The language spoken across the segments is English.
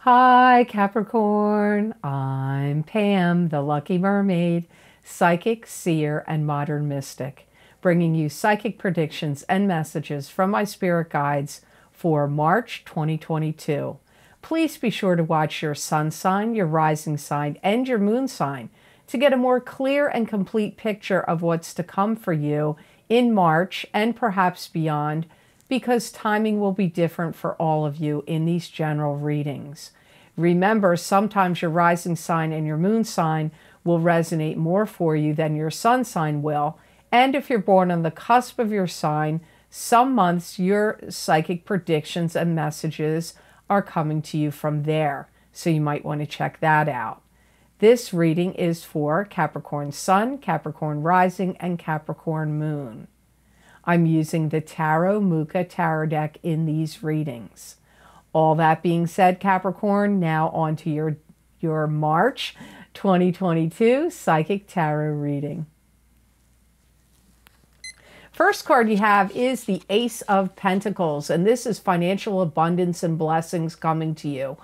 Hi, Capricorn. I'm Pam, the Lucky Mermaid, psychic, seer, and modern mystic, bringing you psychic predictions and messages from my spirit guides for March 2022. Please be sure to watch your sun sign, your rising sign, and your moon sign to get a more clear and complete picture of what's to come for you in March and perhaps beyond, because timing will be different for all of you in these general readings. Remember, sometimes your rising sign and your moon sign will resonate more for you than your sun sign will. And if you're born on the cusp of your sign, some months your psychic predictions and messages are coming to you from there. So you might want to check that out. This reading is for Capricorn Sun, Capricorn Rising, and Capricorn Moon. I'm using the Tarot Mucha Tarot deck in these readings. All that being said, Capricorn, now on to your March 2022 Psychic Tarot reading. First card you have is the Ace of Pentacles, and this is financial abundance and blessings coming to you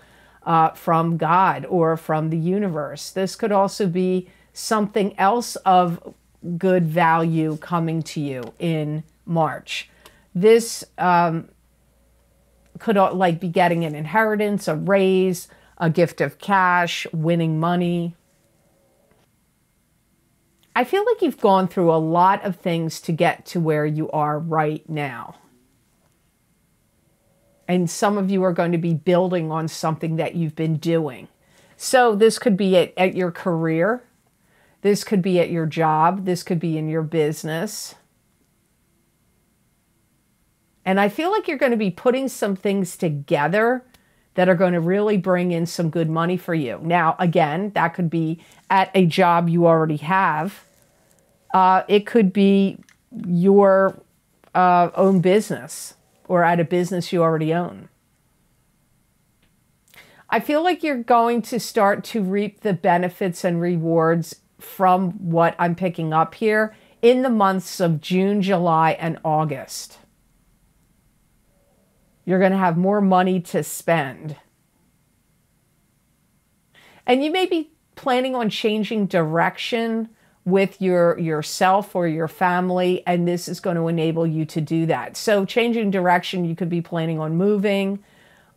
from God or from the universe. This could also be something else of good value coming to you in March. This could like be getting an inheritance, a raise, a gift of cash, winning money. I feel like you've gone through a lot of things to get to where you are right now. And some of you are going to be building on something that you've been doing. So this could be at your career. This could be at your job. This could be in your business. And I feel like you're going to be putting some things together that are going to really bring in some good money for you. Now, again, that could be at a job you already have. It could be your own business or at a business you already own. I feel like you're going to start to reap the benefits and rewards from what I'm picking up here in the months of June, July, and August. You're going to have more money to spend. And you may be planning on changing direction with yourself or your family, and this is going to enable you to do that. So changing direction, you could be planning on moving,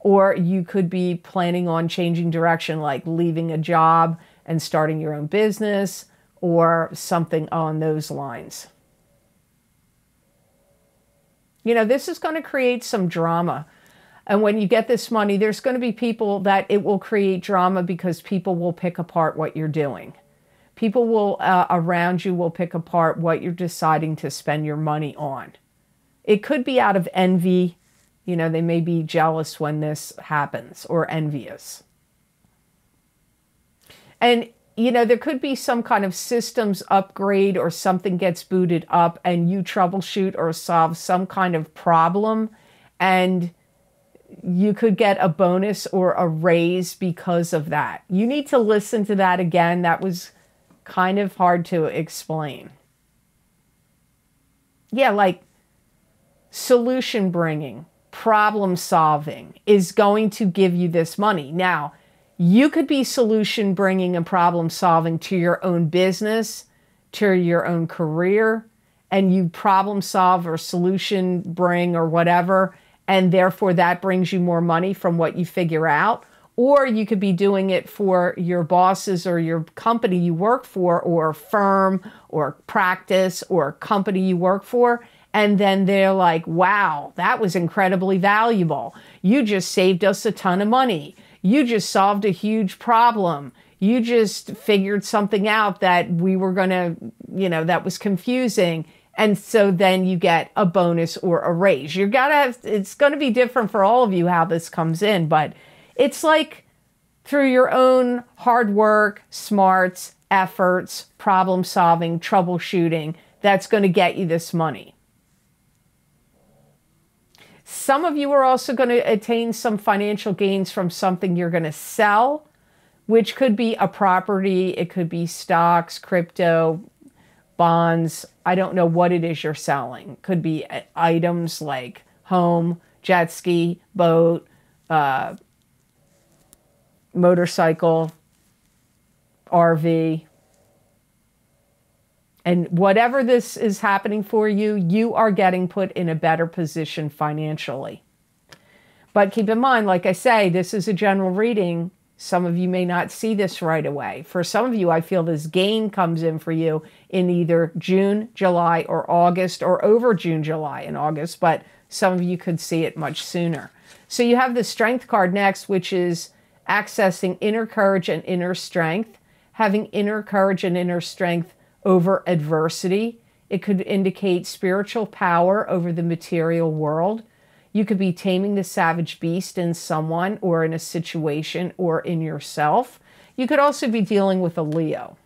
or you could be planning on changing direction, like leaving a job and starting your own business or something on those lines. You know, this is going to create some drama. And when you get this money, there's going to be people that it will create drama because people will pick apart what you're doing. People will, around you will pick apart what you're deciding to spend your money on. It could be out of envy. You know, they may be jealous when this happens or envious. And you know, there could be some kind of systems upgrade or something gets booted up and you troubleshoot or solve some kind of problem, and you could get a bonus or a raise because of that. You need to listen to that again. That was kind of hard to explain. Yeah, like solution bringing, problem solving is going to give you this money. Now, you could be solution bringing and problem solving to your own business, to your own career, and you problem solve or solution bring or whatever, and therefore that brings you more money from what you figure out. Or you could be doing it for your bosses or your company you work for, or firm or practice or company you work for, and then they're like, wow, that was incredibly valuable. You just saved us a ton of money. You just solved a huge problem. You just figured something out that we were going to, you know, that was confusing. And so then you get a bonus or a raise. It's going to be different for all of you how this comes in, but it's like through your own hard work, smarts, efforts, problem solving, troubleshooting, that's going to get you this money. Some of you are also going to attain some financial gains from something you're going to sell, which could be a property. It could be stocks, crypto, bonds. I don't know what it is you're selling. Could be items like home, jet ski, boat, motorcycle, RV. And whatever this is happening for you, you are getting put in a better position financially. But keep in mind, like I say, this is a general reading. Some of you may not see this right away. For some of you, I feel this gain comes in for you in either June, July, or August, or over June, July, and August. But some of you could see it much sooner. So you have the Strength card next, which is accessing inner courage and inner strength, having inner courage and inner strength over adversity. It could indicate spiritual power over the material world. You could be taming the savage beast in someone or in a situation or in yourself. You could also be dealing with a Leo.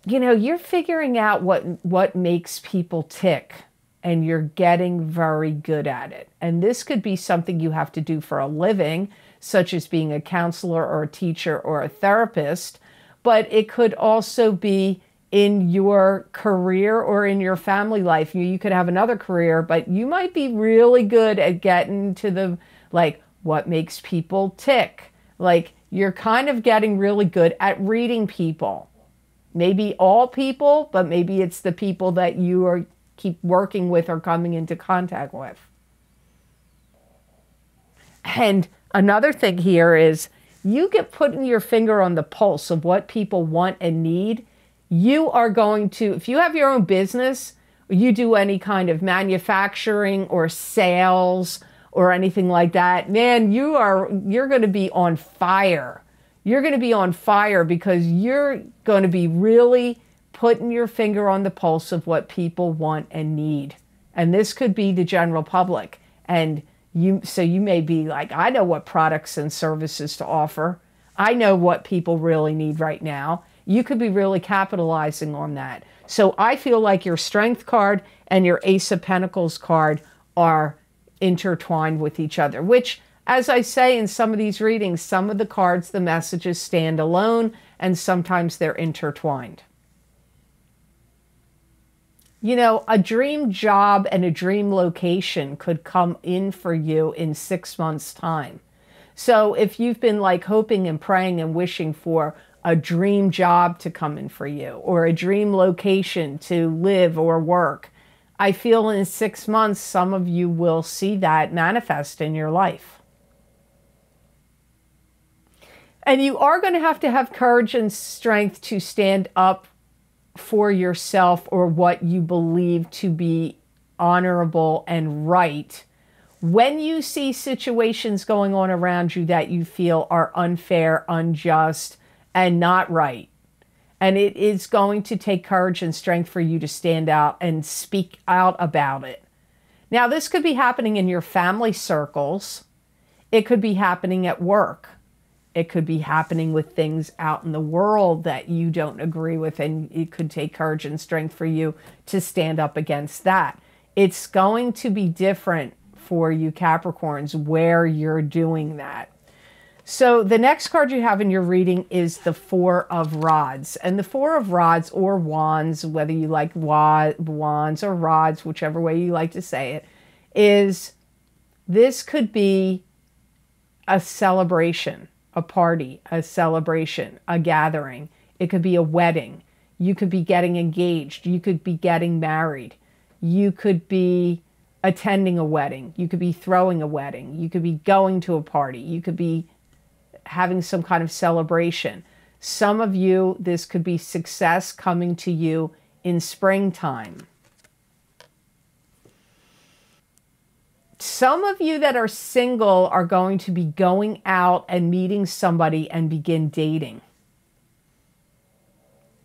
You know, you're figuring out what makes people tick, and you're getting very good at it. And this could be something you have to do for a living, such as being a counselor or a teacher or a therapist. But it could also be in your career or in your family life. You could have another career, but you might be really good at getting to the, like, what makes people tick. Like, you're kind of getting really good at reading people. Maybe all people, but maybe it's the people that you keep working with or coming into contact with. And another thing here is you get putting your finger on the pulse of what people want and need. You are going to, if you have your own business, or you do any kind of manufacturing or sales or anything like that, man, you're going to be on fire. You're going to be on fire because you're going to be really putting your finger on the pulse of what people want and need. And this could be the general public. And so you may be like, I know what products and services to offer. I know what people really need right now. You could be really capitalizing on that. So I feel like your Strength card and your Ace of Pentacles card are intertwined with each other, which, as I say in some of these readings, some of the cards, the messages stand alone, and sometimes they're intertwined. You know, a dream job and a dream location could come in for you in 6 months' time. So if you've been like hoping and praying and wishing for a dream job to come in for you, or a dream location to live or work, I feel in 6 months, some of you will see that manifest in your life. And you are going to have courage and strength to stand up for yourself or what you believe to be honorable and right when you see situations going on around you that you feel are unfair, unjust, and not right. And it is going to take courage and strength for you to stand out and speak out about it. Now, this could be happening in your family circles. It could be happening at work. It could be happening with things out in the world that you don't agree with, and it could take courage and strength for you to stand up against that. It's going to be different for you Capricorns where you're doing that. So the next card you have in your reading is the Four of Rods. And the Four of Rods, or wands, whether you like wands or rods, whichever way you like to say it, is this could be a celebration, a party, a celebration, a gathering. It could be a wedding. You could be getting engaged. You could be getting married. You could be attending a wedding. You could be throwing a wedding. You could be going to a party. You could be having some kind of celebration. Some of you, this could be success coming to you in springtime. Some of you that are single are going to be going out and meeting somebody and begin dating.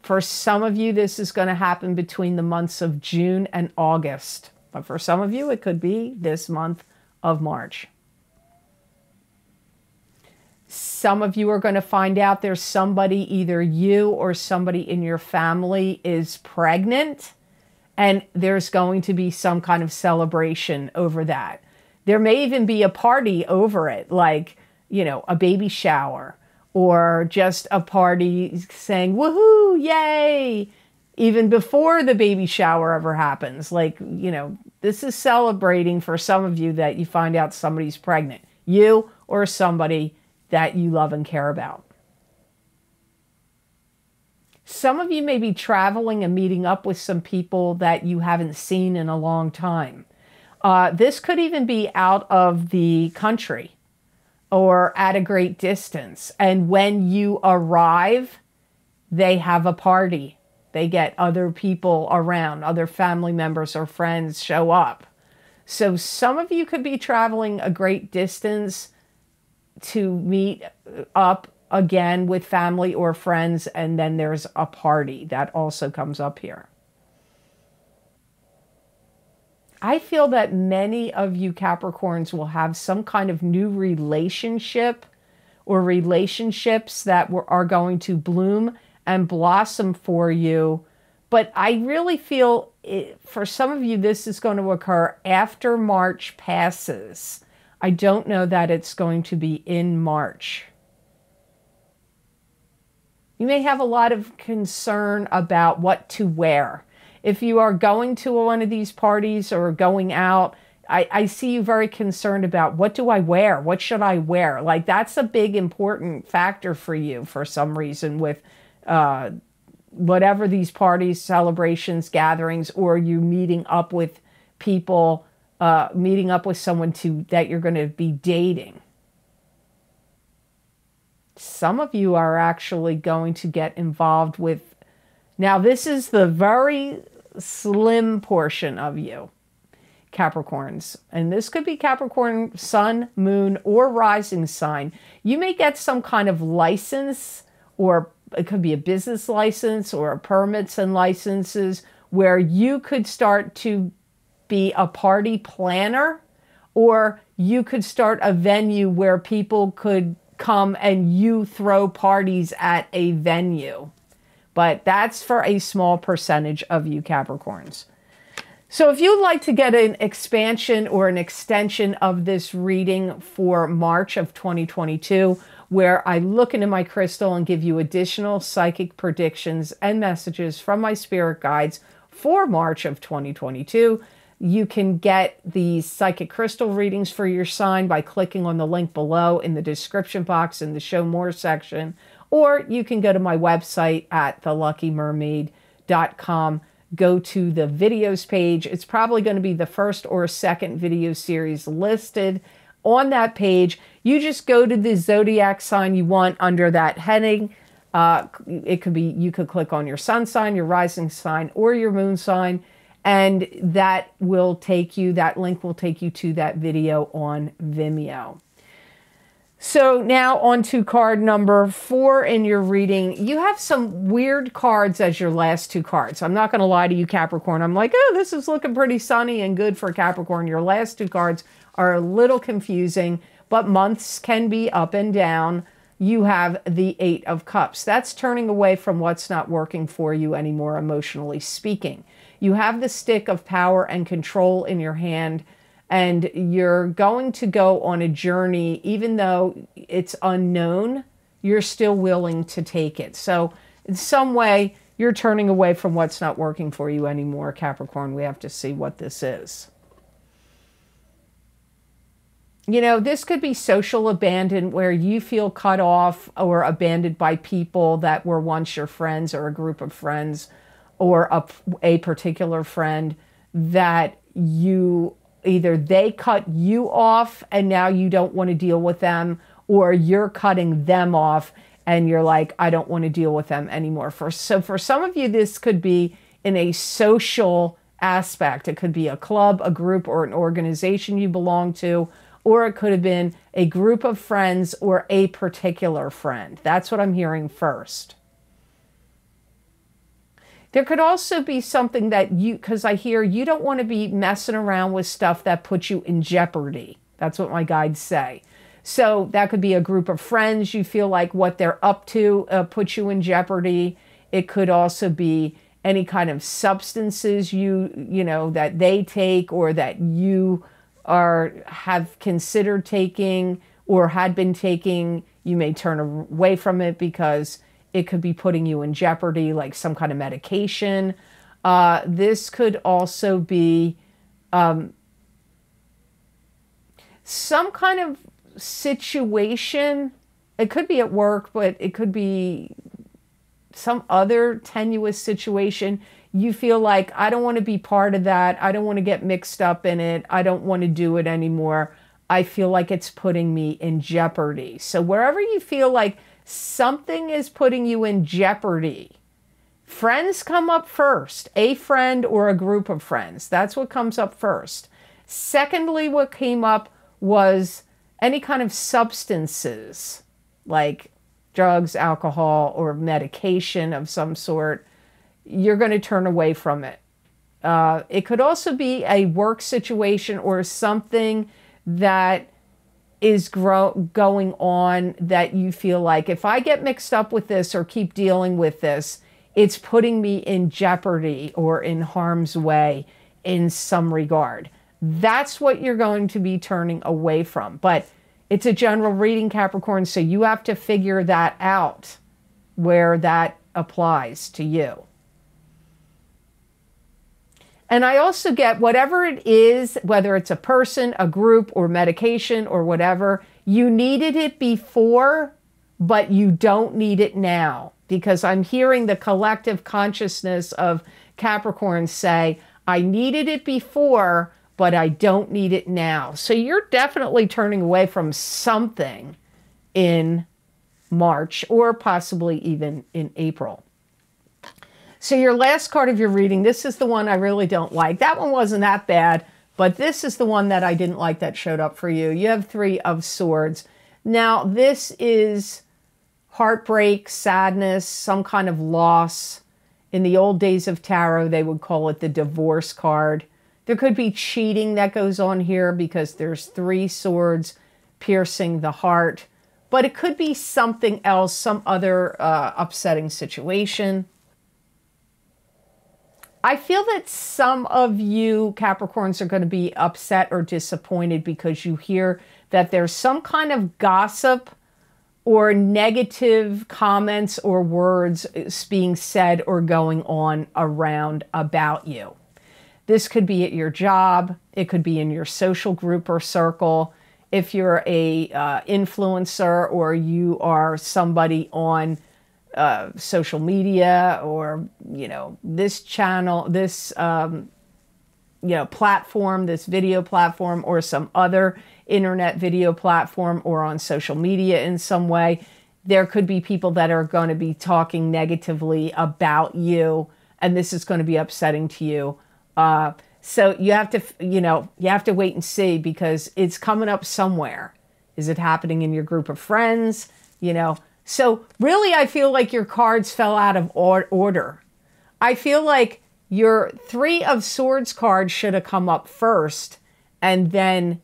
For some of you, this is going to happen between the months of June and August. But for some of you, it could be this month of March. Some of you are going to find out there's somebody, either you or somebody in your family is pregnant, and there's going to be some kind of celebration over that. There may even be a party over it, like, you know, a baby shower, or just a party saying, woohoo, yay, even before the baby shower ever happens. Like, you know, this is celebrating for some of you that you find out somebody's pregnant. You or somebody that you love and care about. Some of you may be traveling and meeting up with some people that you haven't seen in a long time. This could even be out of the country or at a great distance. And when you arrive, they have a party. They get other people around, other family members or friends show up. So some of you could be traveling a great distance to meet up again with family or friends, and then there's a party. That also comes up here. I feel that many of you Capricorns will have some kind of new relationship or relationships that are going to bloom and blossom for you. But I really feel for some of you, this is going to occur after March passes. I don't know that it's going to be in March. You may have a lot of concern about what to wear. If you are going to one of these parties or going out, I see you very concerned about, what do I wear? What should I wear? Like, that's a big important factor for you for some reason with whatever these parties, celebrations, gatherings, or you meeting up with people, meeting up with someone that you're going to be dating. Some of you are actually going to get involved with, now this is the very slim portion of you, Capricorns. And this could be Capricorn, sun, moon, or rising sign. You may get some kind of license, or it could be a business license or permits and licenses, where you could start to be a party planner, or you could start a venue where people could come and you throw parties at a venue. But that's for a small percentage of you Capricorns. So if you'd like to get an expansion or an extension of this reading for March of 2022, where I look into my crystal and give you additional psychic predictions and messages from my spirit guides for March of 2022, you can get these psychic crystal readings for your sign by clicking on the link below in the description box in the Show More section, or you can go to my website at theluckymermaid.com, go to the videos page. It's probably going to be the first or second video series listed on that page. You just go to the zodiac sign you want under that heading. It could be, you could click on your sun sign, your rising sign, or your moon sign, and that will take you, that link will take you to that video on Vimeo. So now on to card number 4 in your reading. You have some weird cards as your last 2 cards. I'm not going to lie to you, Capricorn. I'm like, oh, this is looking pretty sunny and good for Capricorn. Your last 2 cards are a little confusing, but months can be up and down. You have the 8 of Cups. That's turning away from what's not working for you anymore, emotionally speaking. You have the stick of power and control in your hand, and you're going to go on a journey. Even though it's unknown, you're still willing to take it. So in some way, you're turning away from what's not working for you anymore, Capricorn. We have to see what this is. You know, this could be social abandon, where you feel cut off or abandoned by people that were once your friends, or a group of friends, or a particular friend that you, either they cut you off and now you don't want to deal with them, or you're cutting them off and you're like, I don't want to deal with them anymore. So for some of you, this could be in a social aspect. It could be a club, a group, or an organization you belong to, or it could have been a group of friends or a particular friend. That's what I'm hearing first. There could also be something that you, because I hear you don't want to be messing around with stuff that puts you in jeopardy. That's what my guides say. So that could be a group of friends. You feel like what they're up to puts you in jeopardy. It could also be any kind of substances you know, that they take, or that you have considered taking or had been taking. You may turn away from it because it could be putting you in jeopardy, like some kind of medication. This could also be some kind of situation, it could be at work, but it could be some other tenuous situation. You feel like, I don't want to be part of that. I don't want to get mixed up in it. I don't want to do it anymore. I feel like it's putting me in jeopardy. So wherever you feel like something is putting you in jeopardy, friends come up first. A friend or a group of friends. That's what comes up first. Secondly, what came up was any kind of substances, like drugs, alcohol, or medication of some sort. You're going to turn away from it. It could also be a work situation or something that is going on that you feel like, if I get mixed up with this or keep dealing with this, it's putting me in jeopardy or in harm's way in some regard. That's what you're going to be turning away from. But it's a general reading, Capricorn, so you have to figure that out where that applies to you. And I also get whatever it is, whether it's a person, a group, or medication, or whatever, you needed it before, but you don't need it now. Because I'm hearing the collective consciousness of Capricorn say, I needed it before, but I don't need it now. So you're definitely turning away from something in March, or possibly even in April. So your last card of your reading, this is the one I really don't like. That one wasn't that bad, but this is the one that I didn't like that showed up for you. You have 3 of Swords. Now, this is heartbreak, sadness, some kind of loss. In the old days of tarot, they would call it the divorce card. There could be cheating that goes on here because there's 3 swords piercing the heart. But it could be something else, some other upsetting situation. I feel that some of you Capricorns are going to be upset or disappointed because you hear that there's some kind of gossip or negative comments or words being said or going on around about you. This could be at your job. It could be in your social group or circle. If you're a influencer or you are somebody on social media, or, you know, this channel, this, you know, platform, this video platform, or some other internet video platform, or on social media in some way, there could be people that are going to be talking negatively about you, and this is going to be upsetting to you. So you have to, you know, you have to wait and see, because it's coming up somewhere. Is it happening in your group of friends? You know, so really, I feel like your cards fell out of order. I feel like your 3 of Swords card should have come up first, and then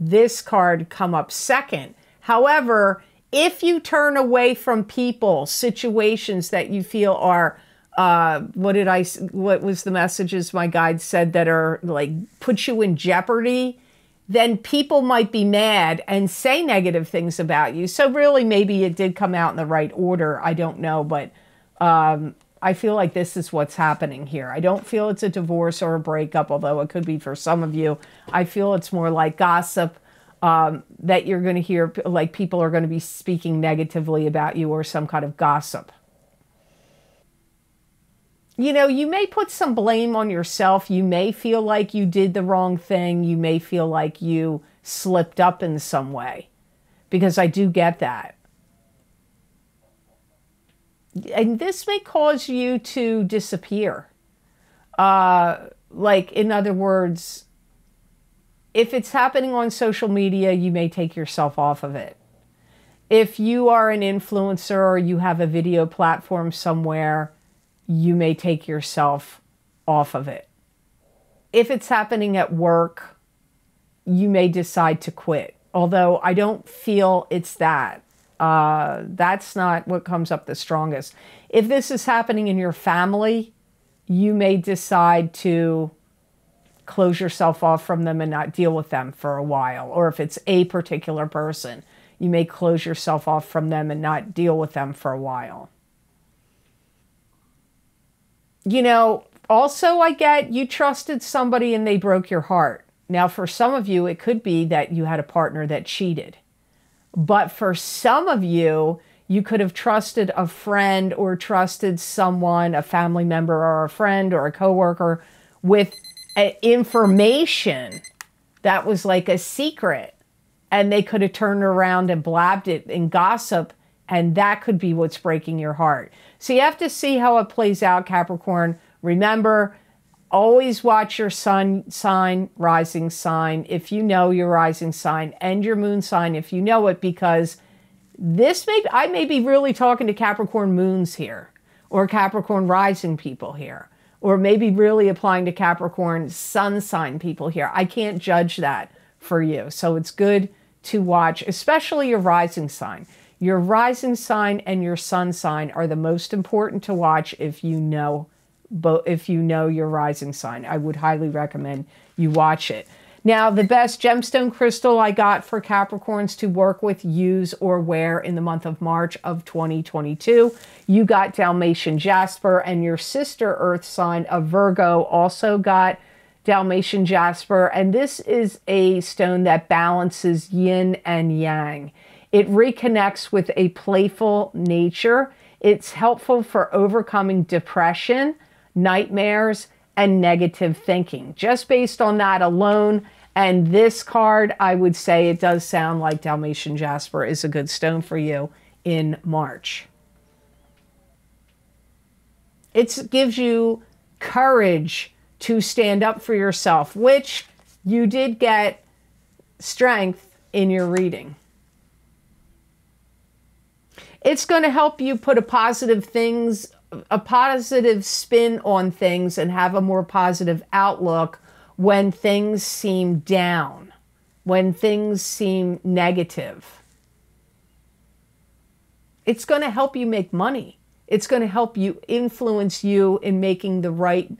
this card come up second. However, if you turn away from people, situations that you feel are, what was the messages my guide said that are like, put you in jeopardy, then people might be mad and say negative things about you. So really, maybe it did come out in the right order. I don't know, but I feel like this is what's happening here. I don't feel it's a divorce or a breakup, although it could be for some of you. I feel it's more like gossip, that you're going to hear, like people are going to be speaking negatively about you, or some kind of gossip. You know, you may put some blame on yourself. You may feel like you did the wrong thing. You may feel like you slipped up in some way, because I do get that. And this may cause you to disappear. Like, in other words, if it's happening on social media, you may take yourself off of it. If you are an influencer or you have a video platform somewhere, you may take yourself off of it. If it's happening at work, you may decide to quit. Although I don't feel it's that. That's not what comes up the strongest. If this is happening in your family, you may decide to close yourself off from them and not deal with them for a while. Or if it's a particular person, you may close yourself off from them and not deal with them for a while. You know, also I get you trusted somebody and they broke your heart. Now, for some of you, it could be that you had a partner that cheated. But for some of you, you could have trusted a friend or trusted someone, a family member or a friend or a coworker, with information that was like a secret. And they could have turned around and blabbed it in gossip, and that could be what's breaking your heart. So you have to see how it plays out, Capricorn. Remember, always watch your sun sign, rising sign, if you know your rising sign, and your moon sign, if you know it, because I may be really talking to Capricorn moons here, or Capricorn rising people here, or maybe really applying to Capricorn sun sign people here. I can't judge that for you. So it's good to watch, especially your rising sign. Your rising sign and your sun sign are the most important to watch if you know your rising sign. I would highly recommend you watch it. Now, the best gemstone crystal I got for Capricorns to work with, use, or wear in the month of March of 2022, you got Dalmatian Jasper, and your sister Earth sign of Virgo also got Dalmatian Jasper. And this is a stone that balances yin and yang. It reconnects with a playful nature. It's helpful for overcoming depression, nightmares, and negative thinking. Just based on that alone, and this card, I would say it does sound like Dalmatian Jasper is a good stone for you in March. It gives you courage to stand up for yourself, which you did get strength in your reading. It's going to help you put a positive spin on things and have a more positive outlook when things seem down, when things seem negative. It's going to help you make money. It's going to help you influence you in making the right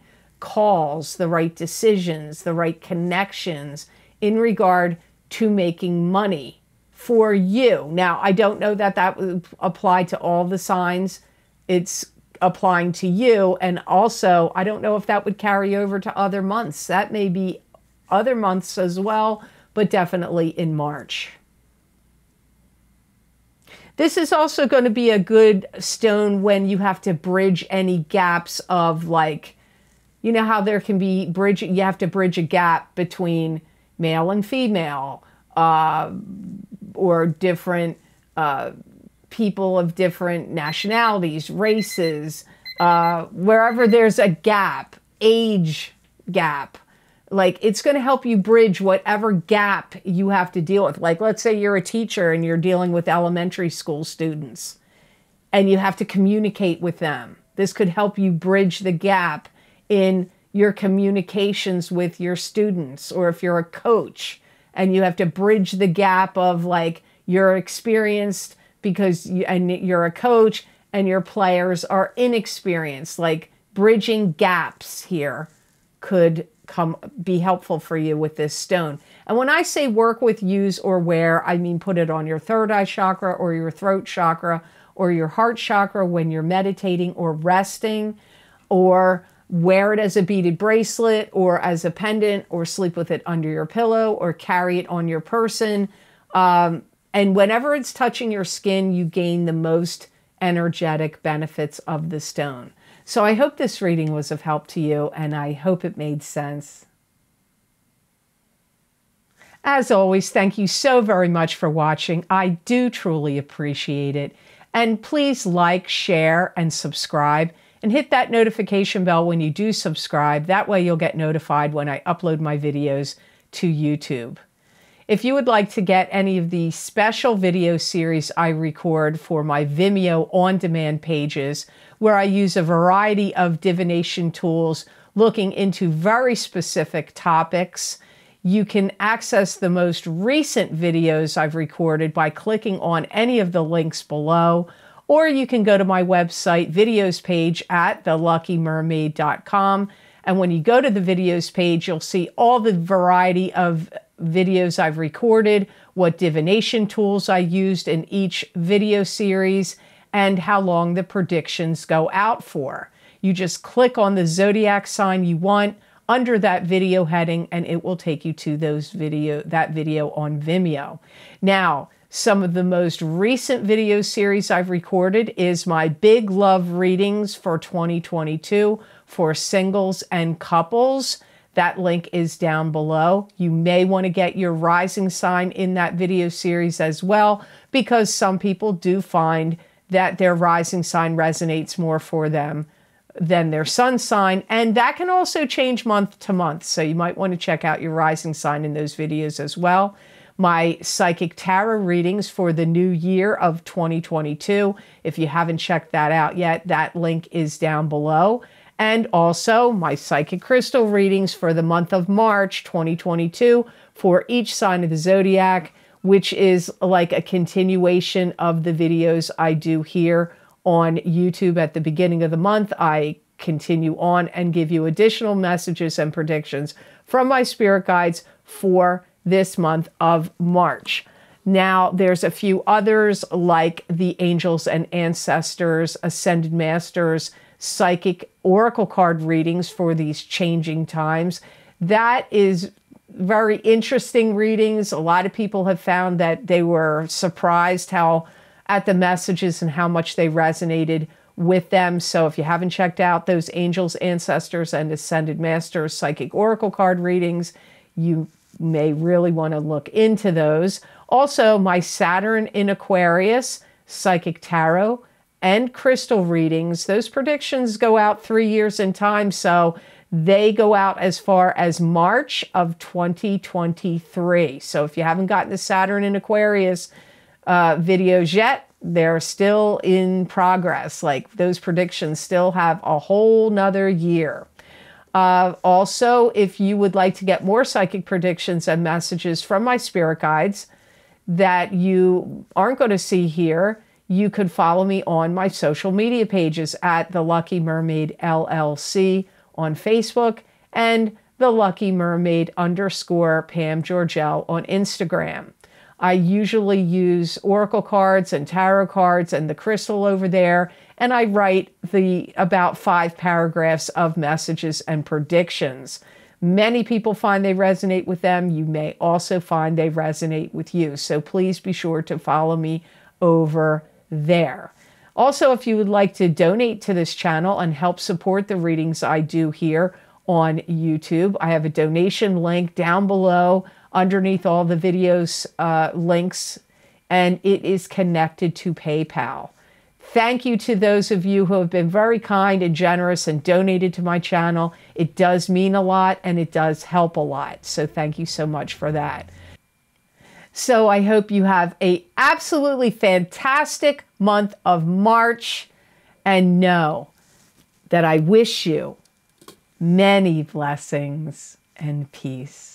calls, the right decisions, the right connections in regard to making money for you. Now, I don't know that that would apply to all the signs. It's applying to you. And also, I don't know if that would carry over to other months. That may be other months as well, but definitely in March. This is also going to be a good stone when you have to bridge any gaps of, like, you know how there can be you have to bridge a gap between male and female, or different people of different nationalities, races, wherever there's a gap, age gap. Like, it's going to help you bridge whatever gap you have to deal with. Like, let's say you're a teacher and you're dealing with elementary school students and you have to communicate with them. This could help you bridge the gap in your communications with your students. Or if you're a coach and you have to bridge the gap of, like, you're experienced because you're a coach and your players are inexperienced. Like, bridging gaps here could be helpful for you with this stone. And when I say work with, use, or wear, I mean put it on your third eye chakra or your throat chakra or your heart chakra when you're meditating or resting, or wear it as a beaded bracelet or as a pendant, or sleep with it under your pillow, or carry it on your person. And whenever it's touching your skin, you gain the most energetic benefits of the stone. So I hope this reading was of help to you, and I hope it made sense. As always, thank you so very much for watching. I do truly appreciate it. And please like, share, and subscribe, and hit that notification bell when you do subscribe. That way you'll get notified when I upload my videos to YouTube. If you would like to get any of the special video series I record for my Vimeo on-demand pages, where I use a variety of divination tools looking into very specific topics, you can access the most recent videos I've recorded by clicking on any of the links below, or you can go to my website videos page at theluckymermaid.com. And when you go to the videos page, you'll see all the variety of videos I've recorded, what divination tools I used in each video series, and how long the predictions go out for. You just click on the zodiac sign you want under that video heading, and it will take you to that video on Vimeo. Now, Some of the most recent video series I've recorded is my Big Love readings for 2022 for singles and couples. That link is down below. You may want to get your rising sign in that video series as well, because some people do find that their rising sign resonates more for them than their sun sign, and that can also change month to month. So you might want to check out your rising sign in those videos as well. My psychic tarot readings for the new year of 2022. If you haven't checked that out yet, that link is down below. And also my psychic crystal readings for the month of March 2022 for each sign of the zodiac, which is like a continuation of the videos I do here on YouTube at the beginning of the month. I continue on and give you additional messages and predictions from my spirit guides for this month of March. Now, there's a few others like the Angels and Ancestors, Ascended Masters, psychic oracle card readings for these changing times. That is very interesting readings. A lot of people have found that they were surprised at the messages and how much they resonated with them. So if you haven't checked out those Angels, Ancestors, and Ascended Masters psychic oracle card readings, you may really want to look into those. Also, my Saturn in Aquarius psychic tarot and crystal readings, those predictions go out 3 years in time, so they go out as far as March of 2023. So if you haven't gotten the Saturn in Aquarius videos yet, they're still in progress. Like, those predictions still have a whole nother year. Also, if you would like to get more psychic predictions and messages from my spirit guides that you aren't going to see here, you could follow me on my social media pages at The Lucky Mermaid LLC on Facebook and The Lucky Mermaid _Pam Georgel on Instagram. I usually use oracle cards and tarot cards and the crystal over there, and I write about 5 paragraphs of messages and predictions. Many people find they resonate with them. You may also find they resonate with you. So please be sure to follow me over there. Also, if you would like to donate to this channel and help support the readings I do here on YouTube, I have a donation link down below underneath all the videos links, and it is connected to PayPal. Thank you to those of you who have been very kind and generous and donated to my channel. It does mean a lot and it does help a lot. So thank you so much for that. So I hope you have an absolutely fantastic month of March, and know that I wish you many blessings and peace.